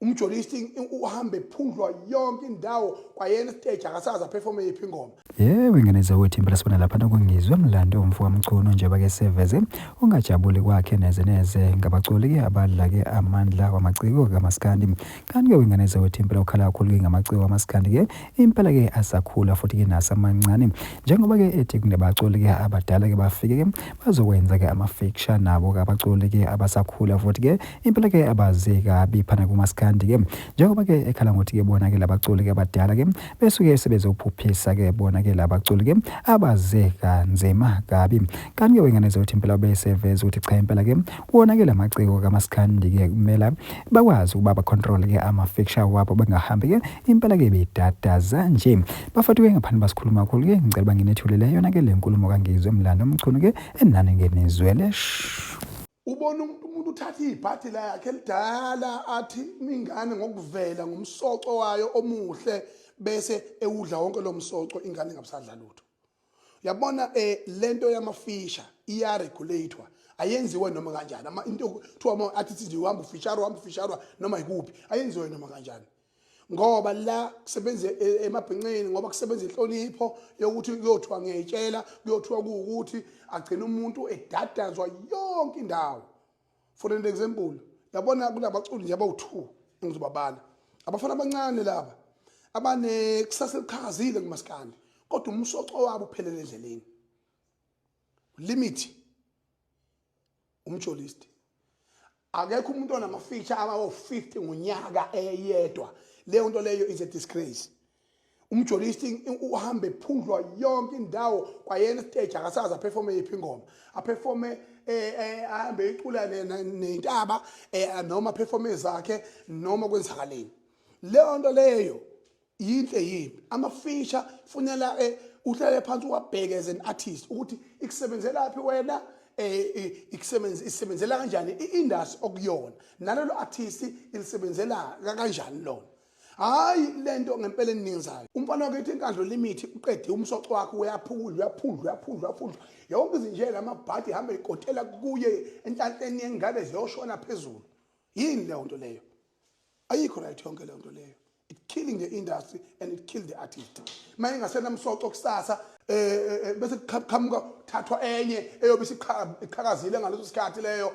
umjolisting uhambe ephundlwa yonke indawo kwayena stage akasaza perform yiphi ingoma. Yebo ingeneza wethi impela sibona lapha nokungizwe umlando umfu wamchuno nje bake seveze ungajabuli kwakhe neze ngabaculi ke abadla ke amandla wamaciko kaMaskandi kanti ke ingeneza wethi impela ukhala kakhulu ke ngamaciko wamaskandi ke impela ke asakhula futhi ke nasamancane njengoba ke ethi kunebaculi ke abadala ke bafike ke bazokwenza ke ama-fiction nabo abaculi ke abasakhula futhi ke impela ke abazeka biphana kuMaskandi ke njengoba ke ekhala ngothi ke bona ke labaculi ke abadala ke besuke sebezophuphisa ke bona ke labaculi ke abazeka nzema kabi kanti ke wenganeze uthi impela beseveza ukuthi cha impela ke kuona ke lamaciko kaMaskandi ke kumela bakwazi ukuba ba control ke ama-fiction wabo bengahambi ke impela ke bedadaza nje bafatu ke ngaphani basikhuluma kakhulu ke ngicela banginethulele yona ke lenkulumo kangizwe mlando umchuno ke enani ngenizwele ubona umuntu uthatha ibhathi lakhe lidala athi ingane ngokuvela ngomsoco wayo omuhle bese ewudla wonke lo msoco ingane ingabusadla lutho. Uyabona lento yamafisha iya regulator ayenziwe noma kanjani into kuthiwa ama artists uhamba ufisharwa noma ikuphi ayenziwe noma kanjani ngoba la kusebenza emabhinqeni ngoba kusebenza inhlonipho yokuthi kuyothwa ngiyetshela kuyothwa ukuthi agcina umuntu edadazwa yonke indawo. For an example yabona kunabaculi nje abawu2 engizobabala abafana abancane laba abane kusasa eliqhakazile kuMaskandi kodwa umsoco wabo uphelele endleleni limit umjolist akekho umuntu onamafeature abawu50 ngonyaka eyedwa. Leyo nto leyo is a disgrace. Umjolisting uhambe ephundlwa yonke indawo kwayena stage akasaza perform yiphi ingoma aperforme ahambe icula nentaba noma performance zakhe noma kwenzakaleni. Leyo nto leyo yinhle yimbi ama-feature funela uhlale phansi uwabheke as an artist ukuthi ikusebenzela laphi wena isebenzela kanjani i-industry okuyona nalelo artist ilisebenzela kanjani lona. Hayi lento ngempela eningizayo umfana wakithi inkandlo limit uqede umsoco wakhe uyaphundlwa yonke izinjela amabhadi hamba ikotela kuye enhlanhleni yengabe ziyoshona phezulu. Yini leyo nto leyo? Ayikho right yonke leyo nto leyo. It killing the industry and it killed the artist. Manje ngasena umsoco kusasa bese qhamuka thathwa enye eyobe isiqhakazile ngaleso sikhathi leyo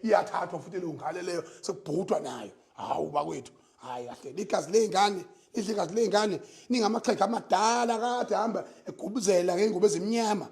iyathathwa futhi lungale leyo sekubhutwa nayo. Hawu bakwethu hayi kahle ligazi lengane idligazi lengane ningamaxhega amadala kade hamba egubuzela ngengube ezimnyama